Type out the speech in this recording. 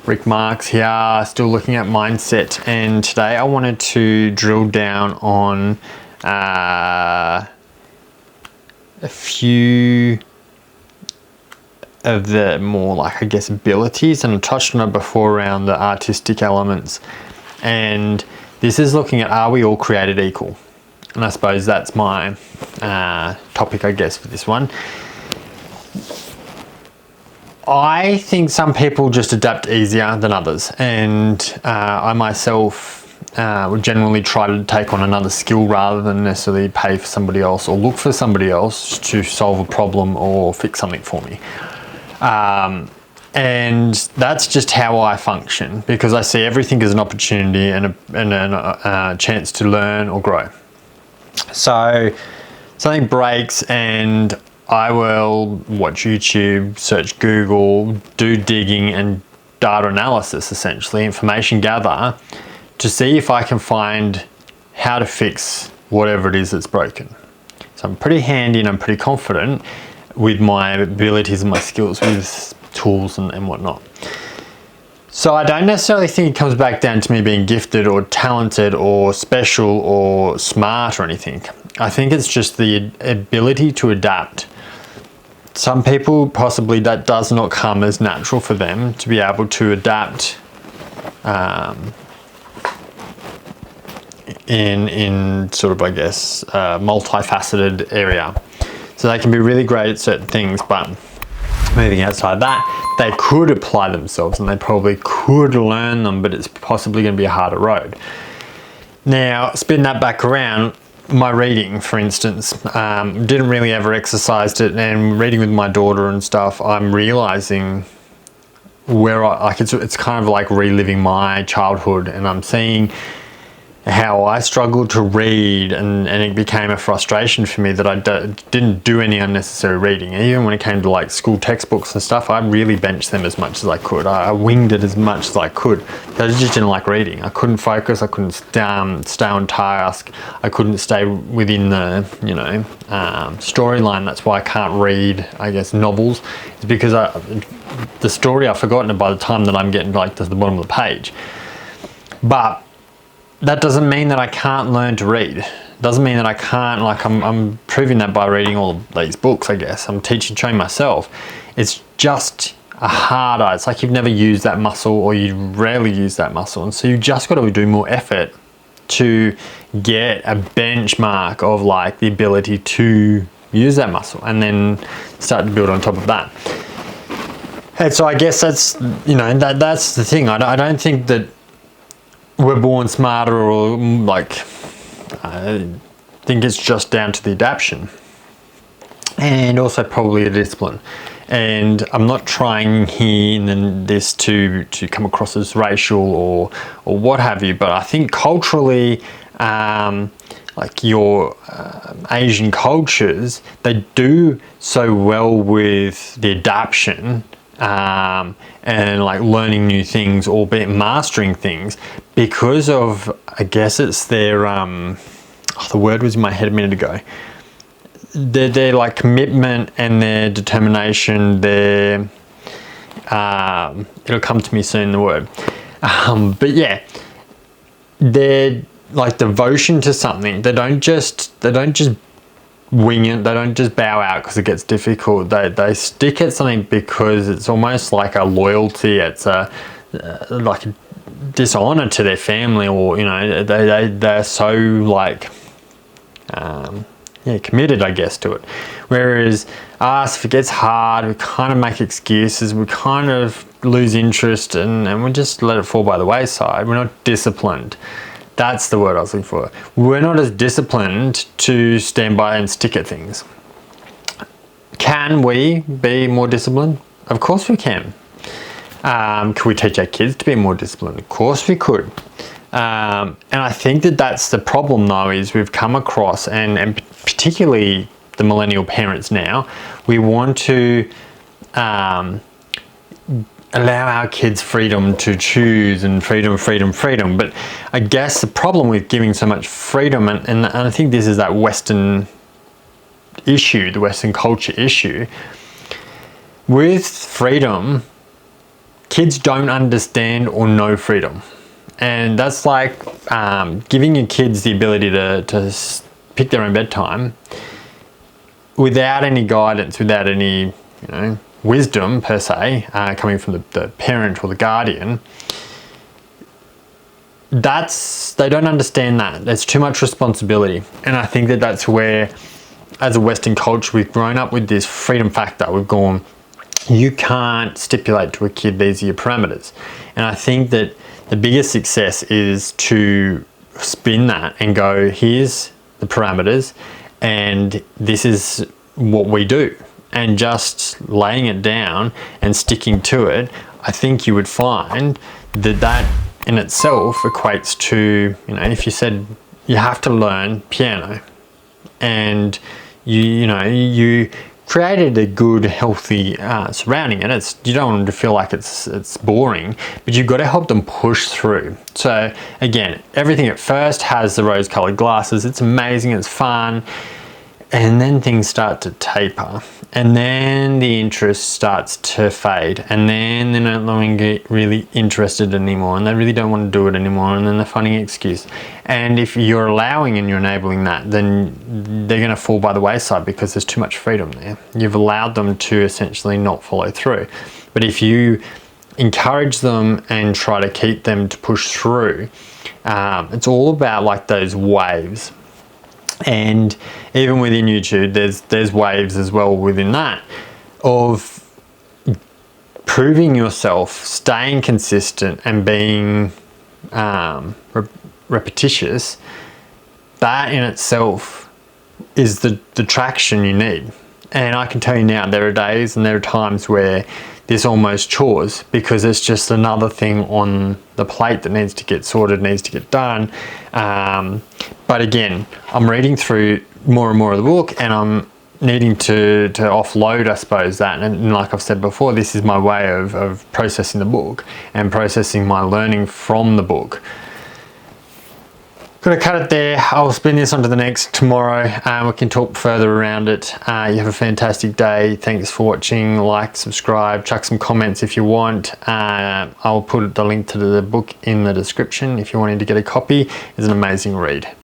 Rick Marks here, still looking at mindset, and today I wanted to drill down on a few of the more, like, I guess, abilities, and I touched on it before around the artistic elements. And this is looking at, are we all created equal? And I suppose that's my topic, I guess, for this one. I think some people just adapt easier than others, and I myself would generally try to take on another skill rather than necessarily pay for somebody else or look for somebody else to solve a problem or fix something for me. And that's just how I function, because I see everything as an opportunity and a chance to learn or grow. So something breaks and I will watch YouTube, search Google, do digging and data analysis, essentially, information gather, to see if I can find how to fix whatever it is that's broken. So I'm pretty handy and I'm pretty confident with my abilities and my skills with tools and whatnot. So I don't necessarily think it comes back down to me being gifted or talented or special or smart or anything. I think it's just the ability to adapt. Some people, possibly that does not come as natural for them to be able to adapt in sort of, I guess, multifaceted area. So they can be really great at certain things, but moving outside that, they could apply themselves and they probably could learn them, but it's possibly going to be a harder road. Now, spin that back around. My reading, for instance, didn't really ever exercised it, and reading with my daughter and stuff, I'm realizing where it's kind of like reliving my childhood, and I'm seeing how I struggled to read, and it became a frustration for me that I didn't do any unnecessary reading. And even when it came to like school textbooks and stuff, I really benched them as much as I could. I winged it as much as I could. I just didn't like reading. I couldn't focus. I couldn't stay on task. I couldn't stay within the storyline. That's why I can't read, I guess, novels. It's because the story, I've forgotten it by the time that I'm getting like to the bottom of the page. But that doesn't mean that I can't learn to read. Doesn't mean that I can't, like, I'm proving that by reading all of these books, I guess. I'm showing myself. It's just a harder, it's like you've never used that muscle, or you rarely use that muscle. And so you just got to do more effort to get a benchmark of like the ability to use that muscle, and then start to build on top of that. And so I guess that's, that's the thing. I don't think that we're born smarter, or like, I think it's just down to the adaptation, and also probably the discipline. And I'm not trying here in this to come across as racial or what have you, but I think culturally, like your Asian cultures, they do so well with the adaptation, and like learning new things, or mastering things, because of, I guess it's their the word was in my head a minute ago, their like commitment and their determination, their it'll come to me soon, the word, but yeah, their like devotion to something. They don't just wing it. They don't just bow out because it gets difficult. They stick at something because it's almost like a loyalty. It's like a dishonor to their family, or they're so like committed, I guess, to it. Whereas us, if it gets hard, we kind of make excuses. We kind of lose interest, and we just let it fall by the wayside. We're not disciplined. That's the word I was looking for. We're not as disciplined to stand by and stick at things. Can we be more disciplined? Of course we can. Could we teach our kids to be more disciplined? Of course we could. And I think that that's the problem, though, is we've come across, and particularly the millennial parents now, we want to allow our kids freedom to choose, and freedom. But I guess the problem with giving so much freedom, and I think this is that Western issue, the Western culture issue, with freedom kids don't understand or know freedom. And that's like giving your kids the ability to pick their own bedtime without any guidance, without any wisdom per se, coming from the parent or the guardian. They don't understand that. There's too much responsibility. And I think that's where, as a Western culture, we've grown up with this freedom factor. We've gone, you can't stipulate to a kid, these are your parameters. And I think that the biggest success is to spin that and go, here's the parameters and this is what we do. And just laying it down and sticking to it, I think you would find that in itself equates to, if you said you have to learn piano and you created a good, healthy surrounding it. You don't want them to feel like it's boring, but you've got to help them push through. So again, everything at first has the rose-colored glasses. It's amazing, it's fun. And then things start to taper, and then the interest starts to fade, and then they're no longer really interested anymore, and they really don't want to do it anymore, and then they're finding an excuse. And if you're allowing and you're enabling that, then they're going to fall by the wayside because there's too much freedom there. You've allowed them to essentially not follow through. But if you encourage them and try to keep them to push through, it's all about like those waves. And even within YouTube, there's waves as well within that of proving yourself, staying consistent and being repetitious. That in itself is the traction you need. And I can tell you now, there are days and there are times where this almost chores because it's just another thing on the plate that needs to get sorted, needs to get done. But again, I'm reading through more and more of the book and I'm needing to offload, I suppose, that. And like I've said before, this is my way of processing the book and processing my learning from the book. Gonna cut it there. I'll spin this onto the next tomorrow. We can talk further around it. You have a fantastic day. Thanks for watching. Like, subscribe, chuck some comments if you want. I'll put the link to the book in the description if you're wanting to get a copy. It's an amazing read.